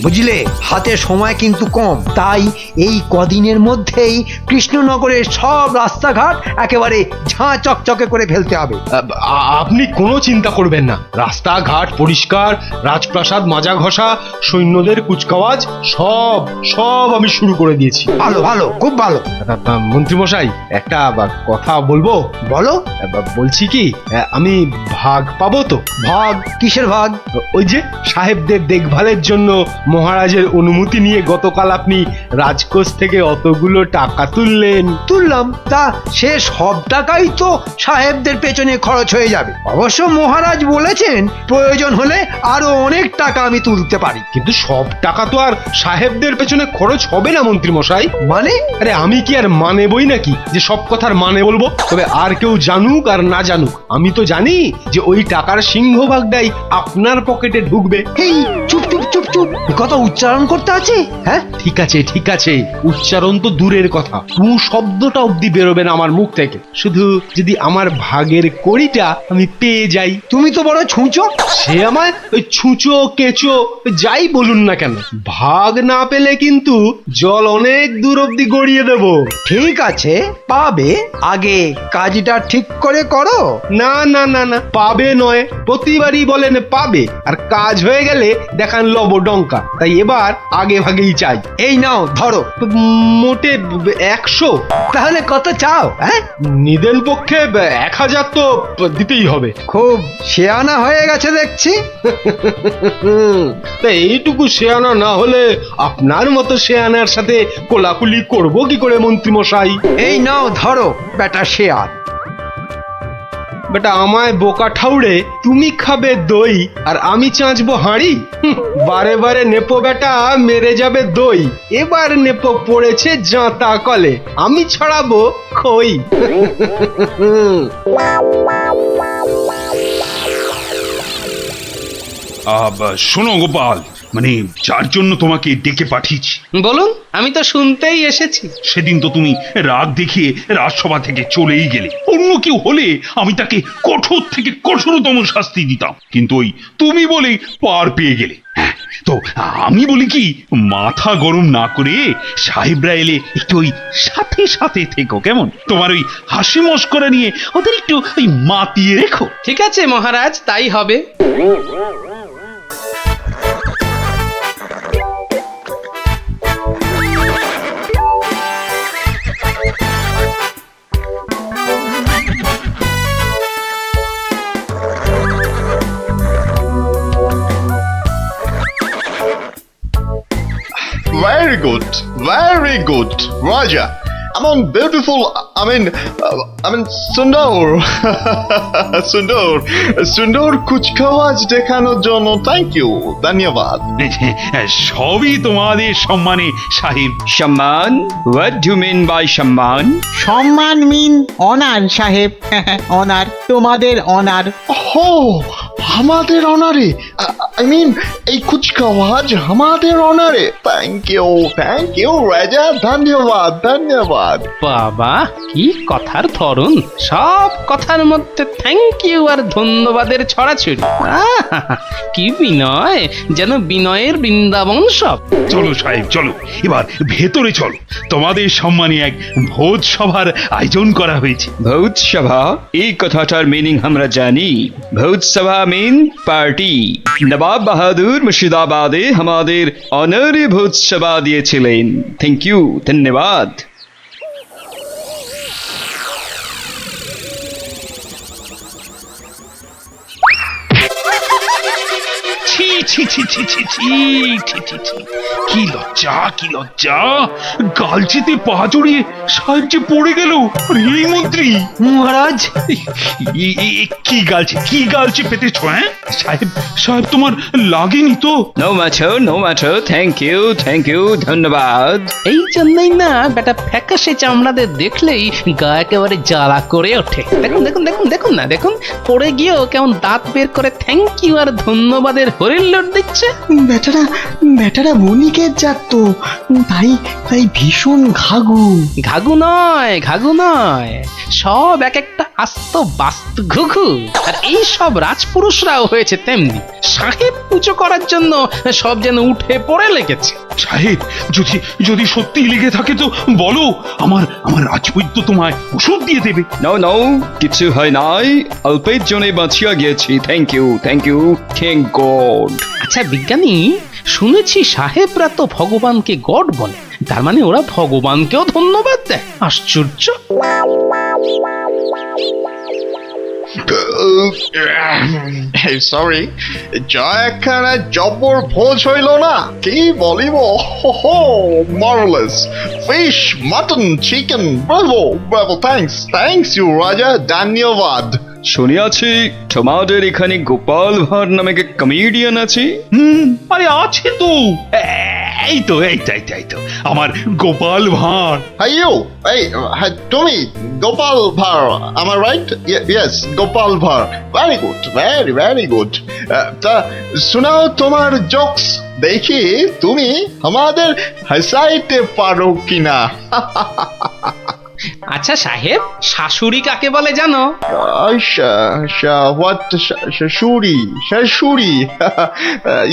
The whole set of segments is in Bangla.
বুঝলে, হাতে সময় কিন্তু কম, তাই এই কদিনের মধ্যেই কৃষ্ণনগরের সব রাস্তাঘাট একেবারে ঝাঁ চকচকে করে ফেলতে হবে। আপনি কোনো চিন্তা করবেন না, রাস্তাঘাট পরিষ্কার, রাজপ্রাসাদ মাজা ঘষা, সৈন্যদের কুচকাওয়াজ সব সব আমি শুরু করে দিয়েছি। ভালো ভালো, খুব ভালো। মন্ত্রীমশাই, একটা কথা বলবো? বলো। বলছি কি, আমি ভাগ পাবো তো? ভাগ? কিসের ভাগ? ওই যে সাহেবদের দেখভালের জন্য মহারাজের অনুমতি নিয়ে গতকাল আপনি রাজকোষ থেকে অতগুলো টাকা তুললেন। তুললাম, তা সে সব টাকাই তো সাহেবদের পেছনে খরচ হয়ে যাবে। অবশ্য মহারাজ বলেছেন প্রয়োজন হলে আরো অনেক টাকা আমি তুলতে পারি। কিন্তু সব টাকা তো আর সাহেবদের পেছনে খরচ হবে না মন্ত্রী মশাই। মানে? আরে আমি কি আর মানে বই নাকি যে সব কথার মানে বলবো? তবে আর কেউ জানুক আর না জানুক, আমি তো জানি যে ওই টাকার সিংহভাগটাই আপনার পকেটে ঢুকবে। এই চুপ চুপ চুপ চুপ, কথা উচ্চারণ করতে আছে? হ্যাঁ ঠিক আছে ঠিক আছে, উচ্চারণ তো দূরের কথা, তু শব্দটা অব্দি বেরোবে না আমার মুখ থেকে। শুধু যদি আমার ভাগের কড়িটা আমি পেয়ে যাই। তুমি তো বড় ছুঁচো। সে আমায় ওই ছুঁচো কেঁচো যাই বলুন না কেন, ভাগ না পেলে কিন্তু জল অনেক দূর অব্দি গড়িয়ে দেব। ঠিক আছে, পাবে, আগে কাজটা ঠিক করে করো। না না না না, পাবে নয়, প্রতিবারই বলেন পাবে, আর কাজ হয়ে গেলে দেখান লবডঙ্কা। তাই এবার আগে ভাগেই চাই। এই নাও ধরো। মোটে 100। তাহলে কত চাও? হ্যাঁ, নিদেন পক্ষে 1000 তো দিতেই হবে। খুব শেয়ানা হয়ে গেছে দেখছি। তা এইটুকু শেয়ানা না হলে আপনার মতো শেয়ানার সাথে কোলাকুলি করব কি করে মন্ত্রী মশাই? এই নাও ধরো বেটা শেয়াল। বেটা আমায় বোকা ঠাউড়ে তুমি খাবে দই আর আমি চাঁচবো হাঁড়ি। বারে বারে নেপো বেটা মেরে যাবে দই, এবার নেপো পড়েছে জাঁতা কলে, আমি ছড়াবো খই। শোনো গোপাল, মানে যার জন্য তোমাকে ডেকে পাঠিয়েছি, বলুন, আমি তো শুনতেই এসেছি। সেদিন তো তুমি রাগ দেখিয়ে রাজসভা থেকে চলেই গেলে। অন্য কেউ হলে আমি তাকে কঠোর থেকে কঠোরতম শাস্তি দিতাম, কিন্তু ওই তুমি বলেই পার পেয়ে গেলে। হ্যাঁ, তো আমি বলি কি, মাথা গরম না করে সাহেবরা এলে একটু ওই সাথে সাথে থেকো, কেমন? তোমার ওই হাসি মস্করা নিয়ে ওদের একটু ওই মাতিয়ে রেখো। ঠিক আছে মহারাজ, তাই হবে। Very good, very good, Raja. I mean, beautiful. I mean, Sundar, Sundar কুচকাওয়াজ দেখানোর জন্য থ্যাংক ইউ, ধন্যবাদ। সবই তোমাদের সম্মানে সাহেব। সম্মান? What do you mean by সম্মান? সম্মান মিন অনার সাহেব। অনার, তোমাদের অনার। ও আমাদের অনারে, আই মিন এই কুচকাওয়াজ আমাদের অনারে। থ্যাংক ইউ রাজা, ধন্যবাদ ধন্যবাদ। বাবা, কি কথার ধরন! সব কথার মধ্যে থ্যাংক ইউ আর ধন্যবাদের ছড়াছড়ি। কি বিনয়, যেন বিনয়ের বৃন্দাবন সব। চলো সাহেব চলো, এবার ভেতরে চলো। তোমাদের সম্মানে এক ভোজ সভার আয়োজন করা হয়েছে। ভোজ সভা? এই কথাটার মিনিং আমরা জানি। ভোজ সভা মিন পার্টি। নবাব বাহাদুর মুর্শিদাবাদে আমাদের অনারে ভোজ সভা দিয়েছিলেন। থ্যাংক ইউ, ধন্যবাদ। ছি ছি ছি ছি ছি ছি ছি ছি ছি, কি লজ্জা কি লজ্জা! গালচিতে পা জড়িয়ে সাহেব যে পড়ে গেল। এই মন্ত্রী মহারাজ, কি গালচে পেতেছ? হ্যাঁ সাহেব, সাহেব তোমার লাগেনি তো? নো ম্যাটার, থ্যাংক ইউ, ধন্যবাদ। এই জন্যই না বেটা ফ্যাকাশে চামড়াদের দেখলেই গা একেবারে জ্বালা করে ওঠে। দেখুন দেখুন দেখুন দেখুন না, দেখুন পড়ে গিয়েও কেমন দাঁত বের করে থ্যাংক ইউ আর ধন্যবাদের হরিল্লোড দিচ্ছে। বেটারা বণিকের জাত তো, তাই ভীষণ ঘাগু। ঘাগু নয়, সব এক একটা আস্ত বাস্তু ঘুঘু। আর এই সব রাজপুরুষরাও হয়েছে তেমনি, সাহেব পুজো করার জন্য সব যেন উঠে পড়ে লেগেছে। সাহেব, যদি যদি সত্যি লেগে থাকে তো বলো, আমার আমার রাজবৈদ্য তোমায় ওষুধ দিয়ে দেবে। নাও নাও, কিছু হয় নাই, অল্পের জন্য বাঁচিয়া গিয়েছি। Thank you, thank God. আচ্ছা বিজ্ঞানী, শুনেছি সাহেবরা তো ভগবানকে গড বলে, তার মানে ওরা ভগবানকেও ধন্যবাদ দেয়? আশ্চর্য। সরি, যা একখানা জব্বর ভোজ হইল না, কি বলিব। Marvellous fish, mutton, chicken, bravo bravo, thanks you রাজা, ধন্যবাদ। শুনিয়াছি তোমাদের এখানে গোপাল ভাঁড় নামে এক কমেডিয়ান আছে। আরে আছে তো, এই তো আমার গোপাল ভাঁড়। Hey you, তুমি Gopal Bhar, am I right? Yes, Gopal Bhar, very good, very good. তা শোনাও তোমার জোকস, দেখি তুমি আমাদের হাসাইতে পারো কিনা। আচ্ছা সাহেব, শাশুড়ি কাকে বলে জানো? What? Shashuri.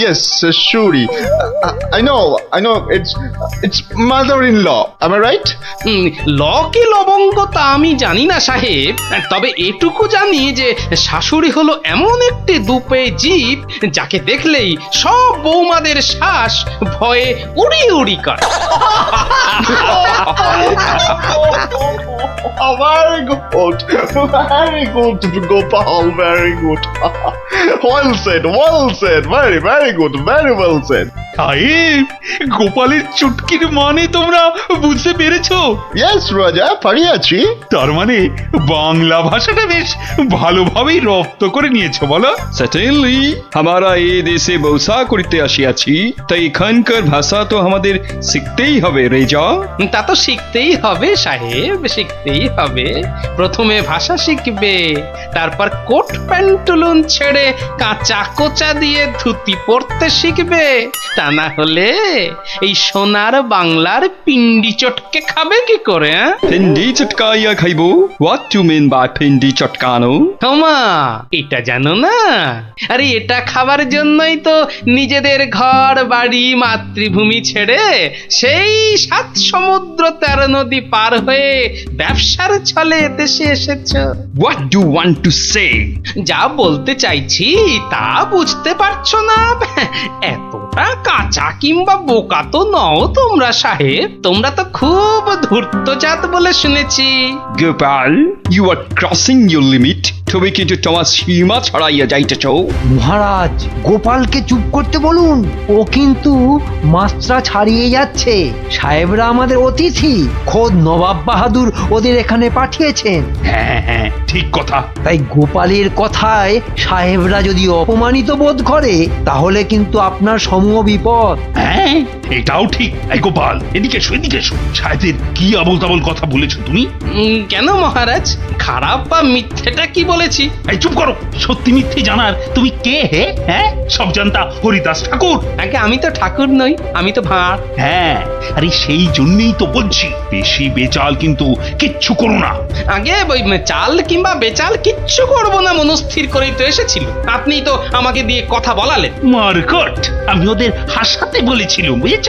Yes, Shashuri. I know. It's mother-in-law. Am I right? ল কি লবঙ্গ তা আমি জানি না সাহেব, তবে এটুকু জানি যে শাশুড়ি হলো এমন একটি দুপে জীব যাকে দেখলেই সব বৌমাদের শ্বাস ভয়ে উড়ি উড়ি করে। Very good, Gopal, very good. Well said, very good, very well said. সাহেব, গোপালের চুটকির মানে তোমরা বুঝতে পেরেছো? Yes, Raja, পারিয়াছি। তার মানে বাংলা ভাষাটা বেশ ভালোভাবেই রপ্ত করে নিয়েছো বলো? সার্টেনলি, আমরা এই দেশে বৌসা করিতে আসিয়াছি, তাই এখানকার ভাষা তো আমাদের শিখতেই হবে রেজা। তা তো শিখতেই হবে সাহেব, শিখতেই হবে। প্রথমে ভাষা শিখবে, তারপর কোট প্যান্টুলুন ছেড়ে কাঁচা কোচা দিয়ে ধুতি পরতে শিখবে, তা না হলে এই সোনার বাংলার পিন্ডি চটকে খাবে কি করে? পিন্ডি চটকাইয়া খাইব? হোয়াট টু মিন বাই পিন্ডি চটকানো? তোমা এটা জানো না? আরে এটা খাবার জন্যই তো নিজেদের ঘর বাড়ি মাতৃভূমি ছেড়ে সেই 7 সমুদ্র 13 নদী পার হয়ে ব্যবসার ছলে দেশে এসেছো। What do want to say? যা বলতে চাইছি তা বুঝতে পারছো না? এতটা কাঁচা কিংবা বোকা তো নও তোমরা সাহেব, তোমরা তো খুব ধূর্তজাত বলে শুনেছি। Gopal, you are crossing your limit. তুমি কিন্তু তোমার সীমা ছাড়াইয়া যাইতেছ। মহারাজ, গোপালকে চুপ করতে বলুন, ও কিন্তু মাত্রা ছাড়িয়ে যাচ্ছে। সাহেবরা আমাদের অতিথি, খোদ নবাব বাহাদুর ওদের এখানে পাঠিয়েছেন। হ্যাঁ, ঠিক কথা। তাই গোপালের কথায় সাহেবরা যদি অপমানিত বোধ করে তাহলে কিন্তু আপনার সমূহ বিপদ। হ্যাঁ, এটাও ঠিক। এই গোপাল, এদিকে এসো। সাহেবের কি আবল তাবল কথা বলেছো তুমি? কেন মহারাজ, খারাপ বা মিথ্যেটা কি বলেছি? এই চুপ করো। সত্যি মিথ্যে জানার তুমি কে হে? হ্যাঁ, সব জানতা হরিদাস ঠাকুর। আগে আমি তো ঠাকুর নই, আমি তো ভাঁড়। হ্যাঁ, আরে সেই জন্যই তো বলছি, বেশি বেচাল কিন্তু কিচ্ছু করো না। আগে ওই চাল কিংবা বেচাল কিচ্ছু করবো না মনস্থির করেই তো এসেছিল। আপনি তো আমাকে দিয়ে কথা বলালেন। মারকট, আমি ওদের হাসাতে বলেছিলাম, বুঝেছ?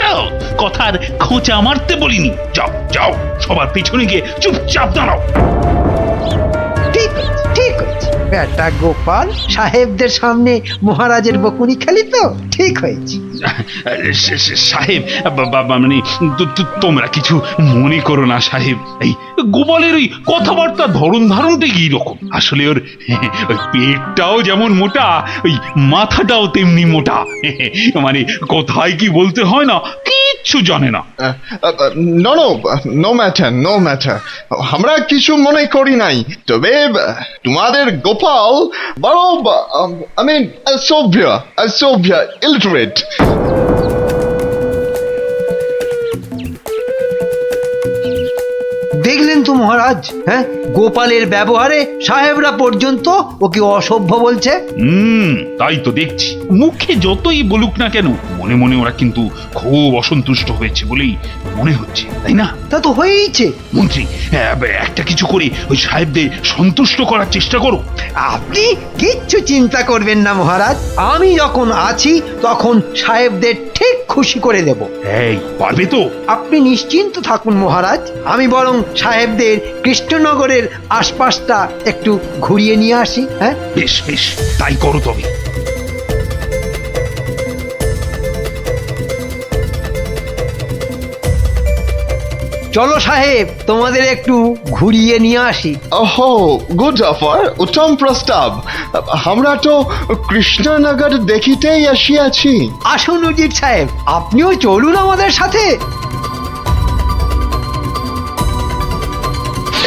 কথার খোঁচা মারতে বলিনি। যাও, সবার পিছনে গিয়ে চুপচাপ দাঁড়াও। ঠিক হয়েছে বেটা গোপাল, সাহেবদের সামনে মহারাজের বকুনি খেলি তো ঠিক হয়েছে। সাহেব, মানে তোমরা কিছু মনে করো না সাহেব। এই গোপালের ওই কথাবার্তা ধরন ধারণটা কি রকম, আসলে ওর ওই পেটটাও যেমন মোটা, ওই মাথাটাও তেমনি মোটা। মানে কোথায় কি বলতে হয় না কিচ্ছু জানে না। No matter. আমরা কিছু মনে করি নাই, তবে তোমাদের গোপাল বড় অসভ্য, ইলিটারেট। দেখলেন তো মহারাজ। হ্যাঁ, গোপালের ব্যবহারে সাহেবরা পর্যন্ত ওকে অসভ্য বলছে। তাই তো দেখছি। মুখে যতই বলুক না কেন, মনে মনে ওরা কিন্তু খুব অসন্তুষ্ট হয়েছে বলেই মনে হচ্ছে, তাই না? তা তো হয়েইছে। মন্ত্রী, একটা কিছু করে ওই সাহেবদের সন্তুষ্ট করার চেষ্টা করো। আপনি কিচ্ছু চিন্তা করবেন না মহারাজ, আমি যখন আছি তখন সাহেবদের ঠিক খুশি করে দেব। এই, পারবে তো? আপনি নিশ্চিন্ত থাকুন মহারাজ, আমি বরং সাহেবদের কৃষ্ণনগরের আশপাশটা একটু ঘুরিয়ে নিয়ে আসি। হ্যাঁ, বেশ বেশ, তাই করো তবে। চলো সাহেব, তোমাদের একটু ঘুরিয়ে নিয়ে আসি। ওহো, গুড অফার, উত্তম প্রস্তাব। আমরা তো কৃষ্ণনগর দেখিতেই আসিয়াছি। আসুন উজির সাহেব, আপনিও চলুন আমাদের সাথে।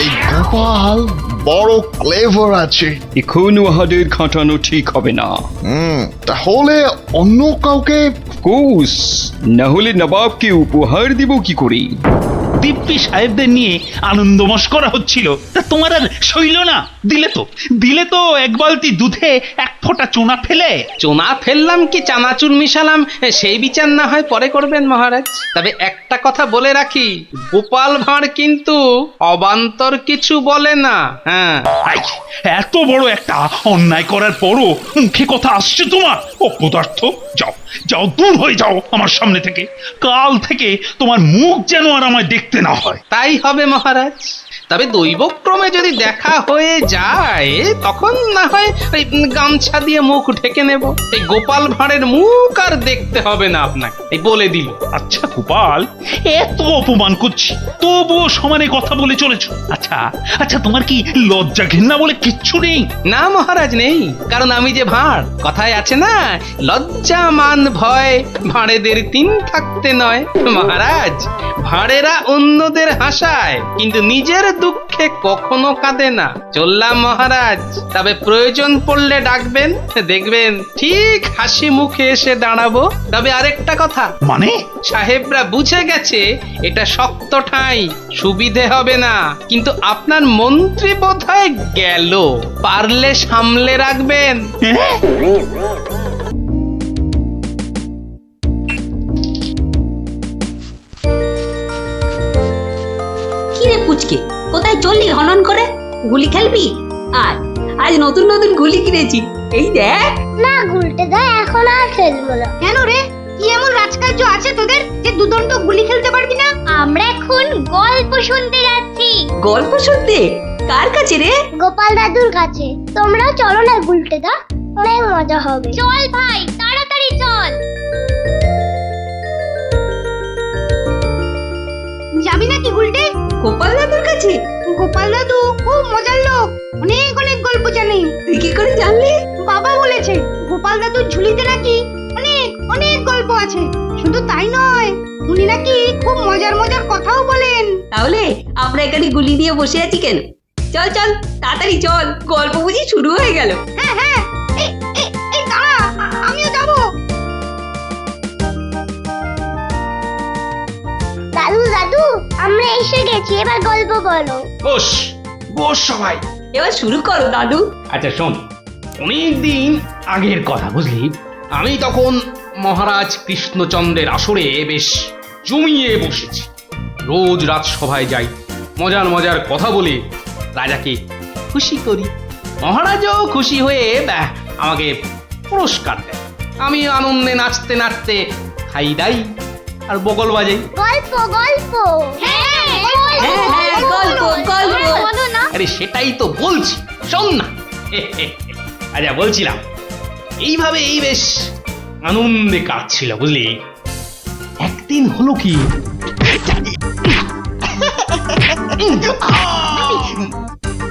এই গোপাল বড় ক্লেভার আছে। এখন উহাদের খাটানো ঠিক হবে না। তাহলে অন্য কাউকে। কোর্স না হলে নবাবকে উপহার দিব কি করে? দিব্যি সাহেবদের নিয়ে আনন্দ মস্করা হচ্ছিল, তা তোমার আর সইল না? দিলে তো এক বালতি দুধে এক ফোঁটা চুনা ফেলে। চোনা ফেললাম কি চানাচুর মিশালাম সেই বিচার না হয় পরে করবেন মহারাজ। তবে একটা কথা বলে রাখি, গোপাল ভাঁড় কিন্তু অবান্তর কিছু বলে না। হ্যাঁ, আই, এত বড় একটা অন্যায় করার পরও মুখে কথা আসছে তোমার? অপদার্থ, যাও যাও, দূর হয়ে যাও আমার সামনে থেকে। কাল থেকে তোমার মুখ যেন আর আমায় দেখতে না হয়। তাই হবে মহারাজ। তবে দৈবক্রমে যদি দেখা হয়ে যায় তখন না হয় ওই গামছা দিয়ে মুখ ঢেকে নেব। এই গোপাল ভাঁড়ের মুখ আর দেখতে হবে না আপনাকে, এই বলে দিল। আচ্ছা গোপাল, এত অপমান করছি তবুও সমানে কথা বলে চলেছ। আচ্ছা আচ্ছা, তোমার কি লজ্জা ঘেন্না বলে কিচ্ছু নেই? না মহারাজ, নেই। কারণ আমি যে ভাঁড়, কথায় আছে না, লজ্জা মান ভয় ভাঁড়েদের তিন থাকতে নয়। মহারাজ, ভাঁড়েরা অন্যদের হাসায় কিন্তু নিজের দুঃখে কখনো কাঁদে না। চললাম মহারাজ, তবে প্রয়োজন পড়লে ডাকবেন, দেখবেন ঠিক হাসি মুখে এসে দাঁড়াবো। তবে আরেকটা কথা, মানে? সাহেবরা বুঝে গেছে এটা শক্ত ঠাঁই, সুবিধে হবে না। কিন্তু আপনার মন্ত্রী বোধহয় গেল, পারলে সামলে রাখবেন। কিরে পুচকে, কোথায় চললি হনন করে? গুলি খেলবি? আর আজ নতুন নতুন গুলি কিনেছি, এই দেখ। না গুলটে দা, এখন আর খেলবো না। কেন রে, কি এমন রাজকার্য আছে তোদের যে দুদণ্ড গুলি খেলতে পারবি না? আমরা এখন গল্প শুনতে যাচ্ছি। গল্প শুনতে? কার কাছে রে? গোপাল দাদুর কাছে। তোমরাও চলো না গুলটে দা, অনেক মজা হবে। চল ভাই, তাড়াতাড়ি চল। যাবি নাকি গুলটে? গোপাল দাদুর কাছে? গোপাল দাদু খুব মজার লোক, অনেক অনেক গল্প জানে। তুই কি করে জানলি? বাবা বলেছে গোপাল দাদুর ঝুলিতে নাকি অনেক অনেক গল্প আছে। শুধু তাই নয়, উনি নাকি খুব মজার মজার কথাও বলেন। তাহলে আমরা এখানে গুলি দিয়ে বসে আছি কেন? চল চল, তাড়াতাড়ি চল, গল্প বুঝি শুরু হয়ে গেল। হ্যাঁ হ্যাঁ, এই দাঁড়া, আমিও যাবো। দাদু দাদু, আমরা এসে গেছি, এবার গল্প বলো। বস বস সবাই। এবার শুরু করো দাদু। আচ্ছা শোন, অনেকদিন আগের কথা বুঝলি, আমি তখন মহারাজ কৃষ্ণচন্দ্রের আসরে বেশ জমিয়ে বসেছি। রোজ রাজসভায় যাই, মজার মজার কথা বলে রাজাকে খুশি করি। মহারাজও খুশি হয়ে আমাকে পুরস্কার দেয়। আমি আনন্দে নাচতে নাচতে খাই দাই আর বগল বাজাই। গল্প গল্প। হ্যাঁ গল্প গল্প বলো না। আরে সেটাই তো বলছি, শোন না। আচ্ছা বলছিলাম, এইভাবে এই বেশ আনন্দে কাটছিল বুঝলি। একদিন হলো কি,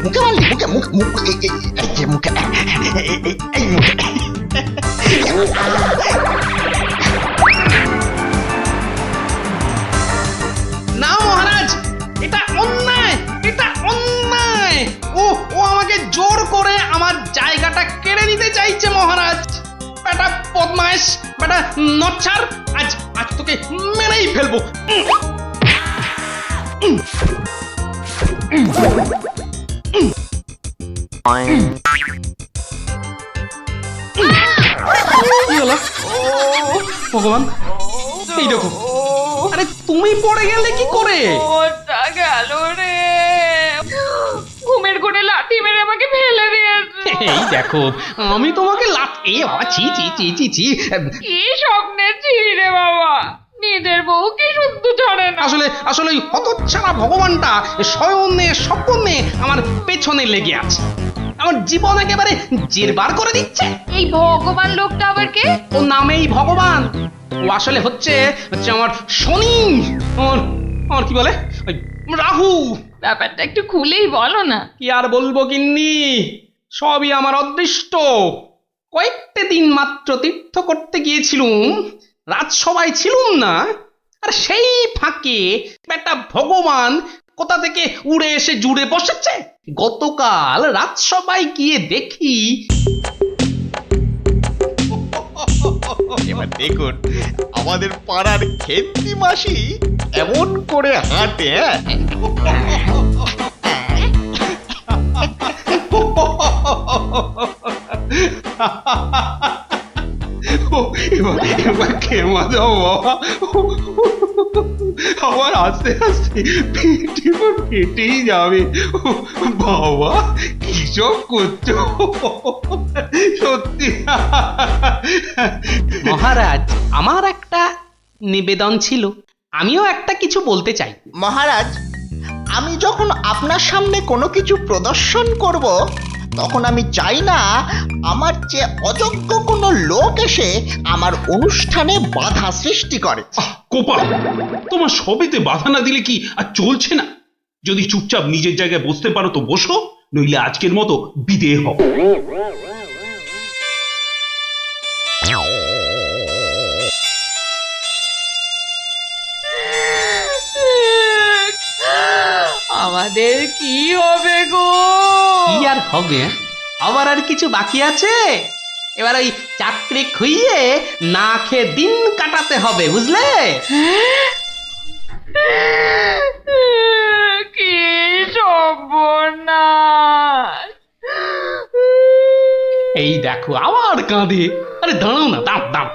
মুখে মারলি, মুখে মুখে মুখে এই যে মুখে এই মুখে। না মহারাজ, এটা অন্যায়, এটা অন্যায়। ও ও আমাকে জোর করে আমার জায়গাটা কেড়ে নিতে চাইছে মহারাজ। বেটা বদমাইশ, বেটা নচ্ছার, আজ আজ তোকে মেরেই ফেলবো। কি হলো? ভগবান, এই দেখো, আরে তুমি পড়ে গেলে কি করে? ওটা গেল রে, ঘুমের ঘুরে লাঠি মেরে আমাকে ফেলে দিয়েছে। এই দেখো, আমি তোমাকে এ বাবা, ছি ছি ছি ছি ছি। কি স্বপ্নের ছিলি রে বাবা, নিজের বউ কি শুদ্ধ ছড়ে না। আসলে আসলে ওই হতচ্ছাড়া ভগবানটা শয়নে স্বপ্নে আমার পেছনে লেগে আছে, আমার জীবন একেবারে জেরবার করে দিচ্ছে। এই ভগবান লোকটা আবার কে? ও নামেই ভগবান, ও আসলে হচ্ছে হচ্ছে আমার শনি, আমার কি বলে ওই রাহু। ব্যাপারটা একটু খুলেই বলো না। কি আর বলবো গিন্নি, সবই আমার অদৃষ্ট। কয়েকটা দিন মাত্র তীর্থ করতে গিয়েছিলুম, রাজসভায় ছিলুম না, আর সেই ফাঁকে একটা ভগবান কোথা থেকে উড়ে এসে জুড়ে বসেছে। গতকাল রাজসভায় গিয়ে দেখি এবার দেখুন আমাদের পাড়ার খেন্তি মাসি এমন করে হাঁটে, এবার খেমা দাও বাবা, আমার আস্তে আস্তে পেটে ফেটেই যাবে। বাবা কি সব করছো সত্যি। মহারাজ, আমার একটা নিবেদন ছিল, আমিও একটা কিছু বলতে চাই। মহারাজ, আমি যখন আপনার সামনে কোনো কিছু প্রদর্শন করব, তখন আমি চাই না আমার চেয়ে অযোগ্য কোনো লোক এসে আমার অনুষ্ঠানে বাধা সৃষ্টি করে। কোপাল, তোমার সবেতে বাধা না দিলে কি আর চলছে না? যদি চুপচাপ নিজের জায়গায় বসতে পারো তো বসো, নইলে আজকের মতো বিদেয় হও। আমাদের কি হবে গো? কি আর হবে, আবার আর কিছু বাকি আছে? এবার ওই চাকরি খুইয়ে না খেয়ে দিন কাটাতে হবে, বুঝলে? কি সর্বনাশ! এই দেখো আবার কাঁদে। আরে দাঁড়াও না, দাঁড় দাঁড়,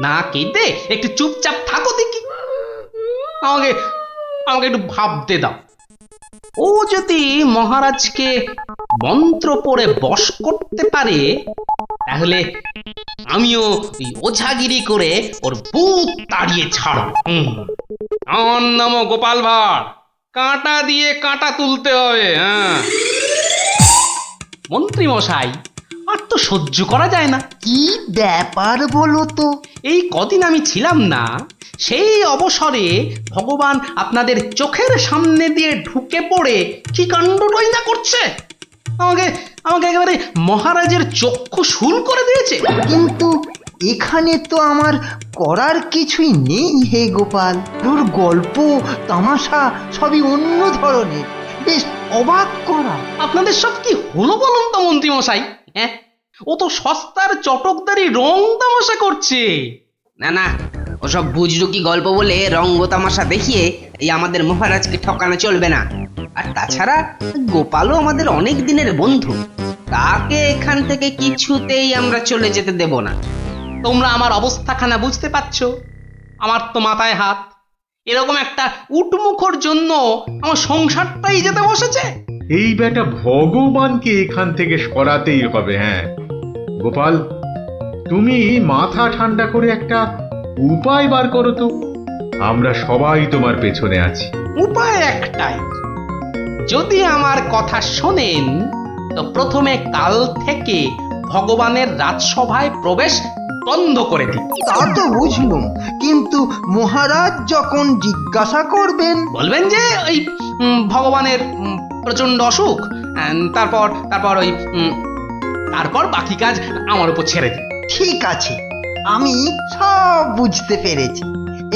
না কেঁদে একটু চুপচাপ থাকো দেখি। আমাকে আমাকে একটু ভাবতে দাও। ও যদি মহারাজকে মন্ত্র পড়ে বশ করতে পারে, তাহলে আমিও ওই ওঝাগিরি করে ওর ভূত তাড়িয়ে ছাড়ব। আমার নামও গোপাল ভাঁড়, কাঁটা দিয়ে কাঁটা তুলতে হবে। হ্যাঁ মন্ত্রী মশাই, আর তো সহ্য করা যায় না। কি ব্যাপার বলো তো? এই কদিন আমি ছিলাম না, সেই অবসরে ভগবান আপনাদের চোখের সামনে দিয়ে ঢুকে পড়ে কি কাণ্ডটাই না করছে। আমাকে আমাকে একেবারে মহারাজের চক্ষু শুল করে দিয়েছে। কিন্তু এখানে তো আমার করার কিছুই নেই হে গোপাল। ওর গল্প তামাশা সবই অন্য ধরনের, বেশ অবাক করা। আপনাদের সব কি হলো বলুন তো মন্ত্রী মশাই? হ্যাঁ, ও তো সস্তার চটকদারি রং তামাশা করছে। না না, ওসব বুজরুকি গল্প বলে রঙ্গ তামাশা দেখিয়ে এই আমাদের মহারাজকে ঠকানো চলবে না। আর তাছাড়া গোপালও আমাদের অনেক দিনের বন্ধু, তাকে এখান থেকে কিছুতেই আমরা চলে যেতে দেব না। তোমরা আমার অবস্থাখানা বুঝতে পারছো? আমার তো মাথায় হাত। এরকম একটা উটমুখর জন্য আমার সংসারটাই যেতে বসেছে। এই বেটা ভগবানকে এখান থেকে সরাতেই হবে। হ্যাঁ গোপাল, তুমি মাথা ঠান্ডা করে একটা উপায় বার করো তো, আমরা সবাই তোমার পেছনে আছি। উপায় একটাই, যদি আমার কথা শোনেন তো প্রথমে কাল থেকে ভগবানের রাজসভায় প্রবেশ বন্ধ করে দিন। তা তো বুঝলুম, কিন্তু মহারাজ যখন জিজ্ঞাসা করবেন, বলবেন যে ওই ভগবানের প্রচন্ড অসুখ, তারপর তারপর ওই তারপর বাকি কাজ আমার উপর ছেড়ে দিন। ঠিক আছে, আমি সব বুঝতে পেরেছি।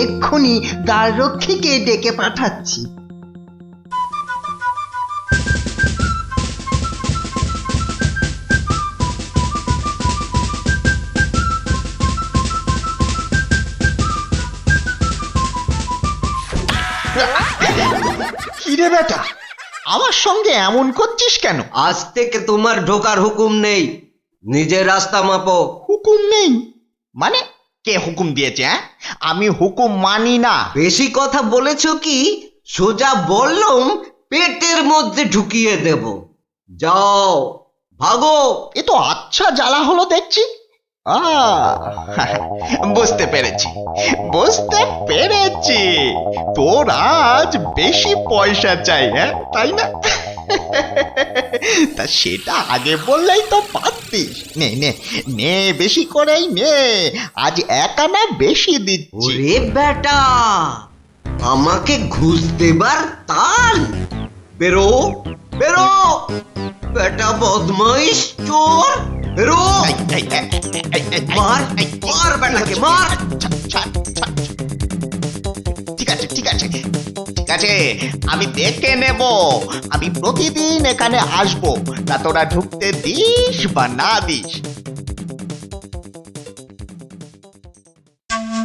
এক্ষুনি দ্বাররক্ষীকে ডেকে পাঠাচ্ছি। কিরে বেটা, আমার সঙ্গে এমন করছিস কেন? আজ থেকে তোমার ঢোকার হুকুম নেই, নিজের রাস্তা মাপো। হুকুম নেই মানে? কে হুকুম দিয়েছে? হ্যাঁ, আমি হুকুম মানি না। বেশি কথা বলেছো কি? সোজা বললুম পেটের মধ্যে ঢুকিয়ে দেব। যাও ভাগো। এ তো আচ্ছা জ্বালা হলো দেখছি। বুঝতে পেরেছি, বুঝতে পেরেছি। তোর আজ বেশি পয়সা চাই, হ্যাঁ তাই না? তা সেটা আগে বললেই তো পারতিস। নে নে নে, বেশি করেই নে, আজ 1 আনা বেশি দিচ্ছি। ওরে বেটা, আমাকে ঘুষ দেবার তাল? বেরো বেরো বেটা, বদমাইশ চোর, বেরো। মার মার বেটাকে, মার। ঠিক আছে ঠিক আছে ঠিক আছে, আমি দেখে নেব। আমি প্রতিদিন এখানে আসবো, তা তোরা ঢুকতে দিস বা না দিস।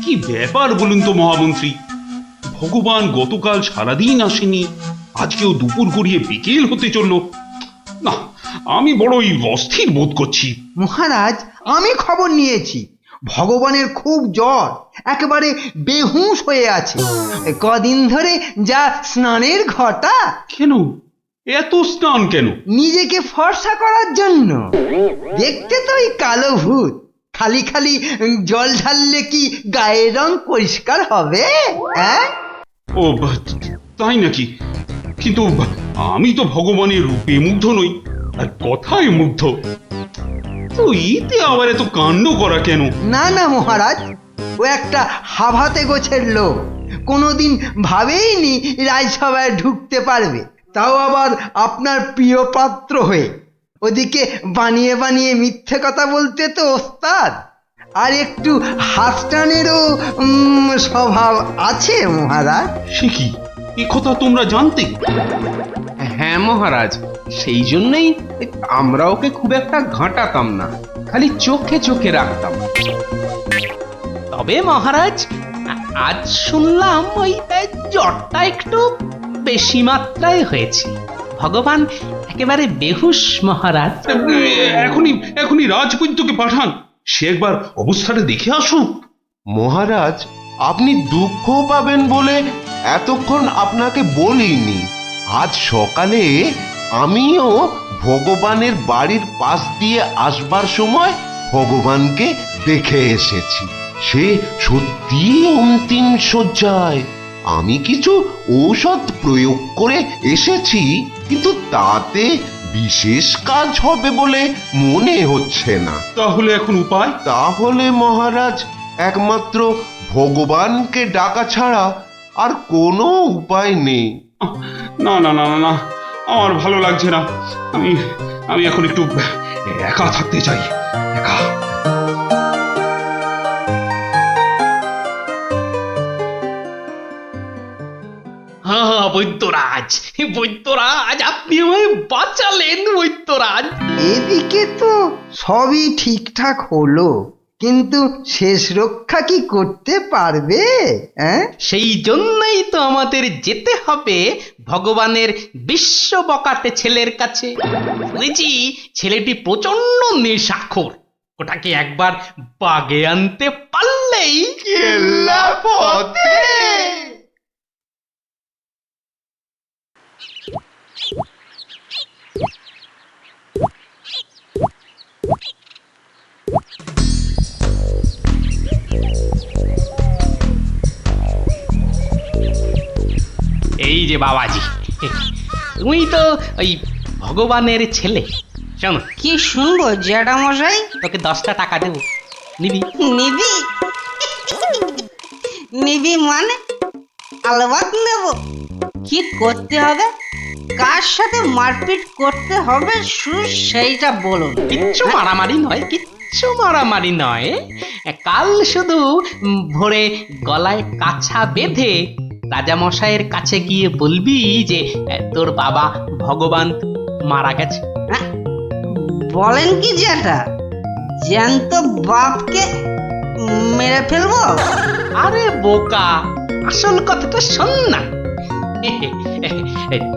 কি ব্যাপার বলুন তো মহামন্ত্রী, ভগবান গতকাল সারাদিন আসেনি, আজকেও দুপুর গড়িয়ে বিকেল হতে চলল। না, আমি বড়ই অস্থির বোধ করছি। মহারাজ, আমি খবর নিয়েছি, ভগবানের খুব জ্বর, একেবারে বেহুঁশ হয়ে আছে। কদিন ধরে যা স্নানের ঘটা। কেন এত স্নান কেন? নিজেকে ফর্সা করার জন্য। দেখতে তো ওই কালো ভূত, খালি খালি জল ঢাললে কি গায়ের রং পরিষ্কার হবে? হ্যাঁ, ও তাই নাকি? কিন্তু আমি তো ভগবানের রূপে মুগ্ধ নই, আর কথায় মুগ্ধ। তো এতে আবার এত কাণ্ড করা কেন? না না মহারাজ, ও একটা হাভাতে গোছের লোক, কোনোদিন ভাবেইনি রাজসভায় ঢুকতে পারবে, তাও আবার আপনার প্রিয় পাত্র হয়ে। ওদিকে বানিয়ে বানিয়ে মিথ্যে কথা বলতে তো ওস্তাদ, আর একটু হাসটানেরও স্বভাব আছে মহারাজ। সে কি, এ কথা তোমরা জানতে? হ্যাঁ মহারাজ, সেই জন্যই আমরা ওকে খুব একটা ঘাঁটাতাম না, খালি চোখে চোখে রাখতাম। তবে মহারাজ, আজ শুনলাম ওই জ্বরটা একটু বেশি মাত্রায় হয়েছে। ভগবান একেবারে বেহুশ মহারাজ। এখনই এখনই রাজবৈদ্যকে পাঠান, সে একবার অবস্থাটা দেখে আসুক। মহারাজ, আপনি দুঃখ পাবেন বলে এতক্ষণ আপনাকে বলিনি। আজ সকালে আমিও ভগবানের বাড়ির পাশ দিয়ে আসবার সময় ভগবানকে দেখে এসেছি। সে সত্যি অন্তিম শয্যায়। আমি কিছু ঔষধ প্রয়োগ করে এসেছি, কিন্তু তাতে বিশেষ কাজ হবে বলে মনে হচ্ছে না। তাহলে এখন উপায়? তাহলে মহারাজ, একমাত্র ভগবানকে ডাকা ছাড়া আর কোনো উপায় নেই। না না না না না, আমার ভালো লাগছে না। আমি আমি এখন একটু একা থাকতে চাই, একা। হ্যাঁ বৈদ্যরাজ, বৈদ্যরাজ, আপনি আমায় বাঁচালেন বৈদ্যরাজ। এদিকে তো সবই ঠিকঠাক হলো, কিন্তু শেষ রক্ষা কি করতে পারবে? হ্যাঁ, সেই জন্যই তো আমাদের যেতে হবে ভগবানের বিশ্ব বকাটে ছেলের কাছে। শুনেছি ছেলেটি প্রচন্ড নেশাখোর, ওটাকে একবার বাগে আনতে পারলেই কেল্লা পথে। এই যে বাবাজি, তুমি তো ওই ভগবানের ছেলে। শোনো, কি শুনবো জ্যাঠামশাই? তোকে 10টা টাকা দেবো, নিবি? নিবি? নিবি মানে? আলবাত নেব। কি করতে হবে? কার সাথে মারপিট করতে হবে শুধু সেইটা বলুন। কিচ্ছু মারামারি নয়, কিচ্ছু মারামারি নয়। কাল শুধু ভোরে গলায় কাছা বেঁধে রাজামশাইয়ের কাছে গিয়ে বলবি যে তোর বাবা ভগবান মারা গেছে। বলেন কি জ্যাঠা, জ্যান্ত বাপকে মেরে ফেলবো? আরে বোকা, আসল কথাটা শোন না।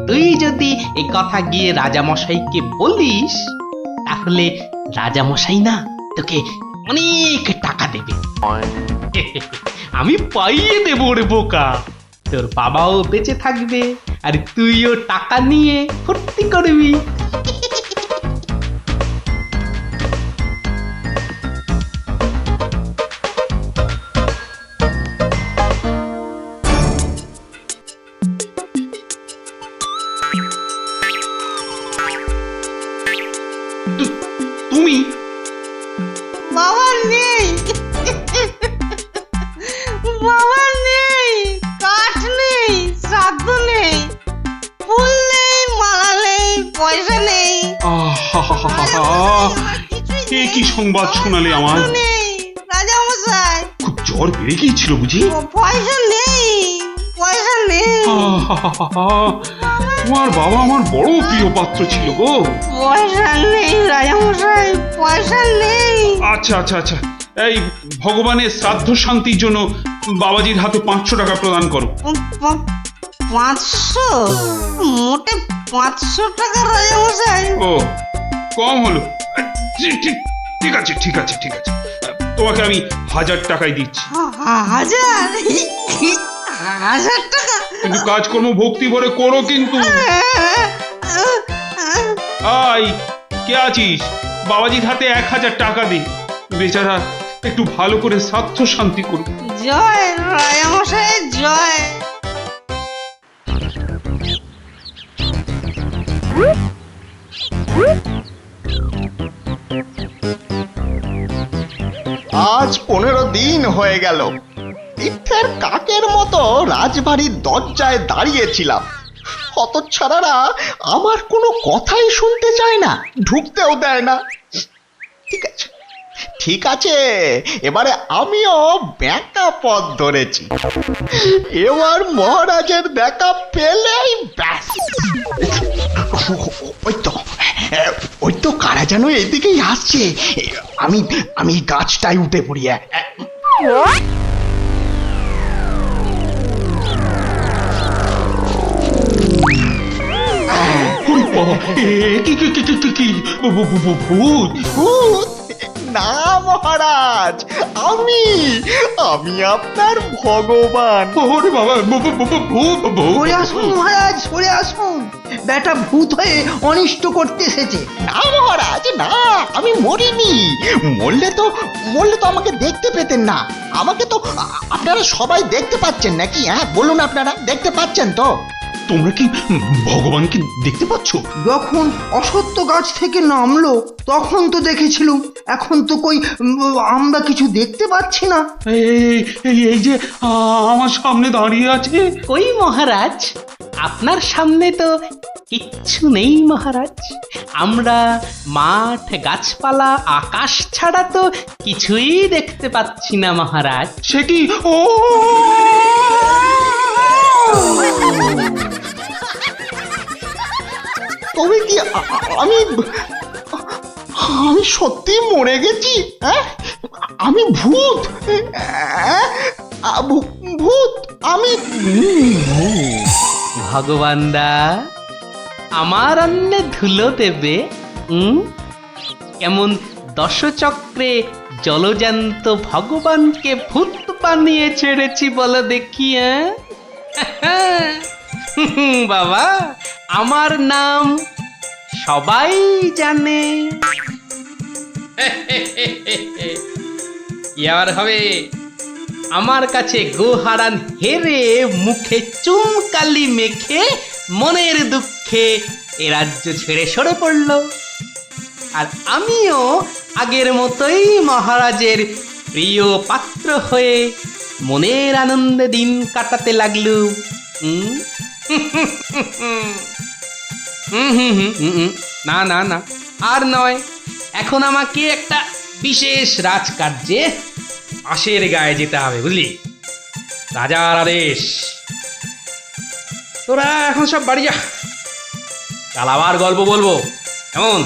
তুই যদি এই কথা গিয়ে রাজামশাইকে বলিস তাহলে রাজামশাই না তোকে অনেক টাকা দেবে। আমি পাইয়ে দেবো রে বোকা, তোর বাবাও বেঁচে থাকবে আর তুইও টাকা নিয়ে ফুর্তি করবি। তুমি বাবা নেই, বাবা নেই, কাঠ নেই, শ্রাদ্ধ নেই, ফুল নেই, মালা নেই, পয়সা নেই, এ কি সংবাদ শোনালে আমার? নেই রাজামশাই, খুব জ্বর বেড়ে গিয়েছিল বুঝি? পয়সা নেই, পয়সা নেই, তোমার বাবা আমার বড় প্রিয় পাত্র ছিল গো। পয়সা নেই রাজামশাই, পয়সা নেই। আচ্ছা আচ্ছা আচ্ছা, এই ভগবানের শ্রাদ্ধ শান্তির জন্য বাবাজির হাতে 500 টাকা প্রদান করো। 500? মোটে 500 টাকা রাজামশাই? ও কম হলো, ঠিক আছে ঠিক আছে ঠিক আছে, তোমাকে আমি 1000 টাকাই দিচ্ছি। 1000 টাকা? কিন্তু কাজকর্ম ভক্তি ভরে করো কিন্তু। আই কে আছিস, বাবাজির হাতে 1000 টাকা দে, বেচারা একটু ভালো করে শ্রাদ্ধ শান্তি করুক। জয় রাজামশাই জয়। আজ 15 দিন হয়ে গেল তীর্থের কাকের মতো রাজবাড়ির দরজায় দাঁড়িয়েছিলাম। হতচ্ছাড়ারা আমার কোনো কথাই শুনতে চায় না, ঢুকতেও দেয় না। ঠিক আছে ঠিক আছে, এবারে আমিও ব্যাকা পথ ধরেছি। এবার মহারাজের দেখা পেলেই ব্যাস। ওই তো কারা যেন এদিকেই আসছে। আমি গাছটায় উঠে পড়ি। না মহারাজ, আমি আপনার ভগবান। ওরে বাবা, সরে আসুন মহারাজ, সরে আসুন, বেটা ভূত হয়ে অনিষ্ট করতে এসেছে। না মহারাজ না, আমি মরিনি। মরলে তো আমাকে দেখতে পেতেন না। আমাকে তো আপনারা সবাই দেখতে পাচ্ছেন নাকি? হ্যাঁ বলুন, আপনারা দেখতে পাচ্ছেন তো? তোমরা কি ভগবানকে দেখতে পাচ্ছ? যখন অসত্য গাছ থেকে নামলো তখন তো দেখেছিলুম, এখন তো কই আমরা কিছু দেখতে পাচ্ছি না। এই যে আমার সামনে দাঁড়িয়ে আছে। কই মহারাজ, আপনার সামনে তো কিচ্ছু নেই মহারাজ। আমরা মাঠ, গাছপালা, আকাশ ছাড়া তো কিছুই দেখতে পাচ্ছি না মহারাজ। সে কি? ও তবে কি আমি সত্যি মরে গেছি? হ্যাঁ, আমি ভূত? ভূত আমি? ভগবানদা আমার অন্নে ধুলো দেবে? কেমন দশচক্রে জলজান্ত ভগবানকে ভূত বানিয়ে ছেড়েছি বলো দেখি। বাবা, আমার নাম সবাই জানে। ইয়ার হবে আমার কাছে গোহারান হেরে মুখে চুনকালি মেখে মনের দুঃখে এ রাজ্য ছেড়ে সরে পড়ল। আর আমিও আগের মতোই মহারাজের প্রিয় পাত্র হয়ে মনের আনন্দে দিন কাটাতে লাগলুম। না না না, আর নয়। এখন আমাকে একটা বিশেষ রাজকার্যে আশের গায়ে যেতে হবে, বুঝলি? রাজার আদেশ। তোরা এখন সব বাড়ি যা, কাল আবার গল্প বলবো, কেমন?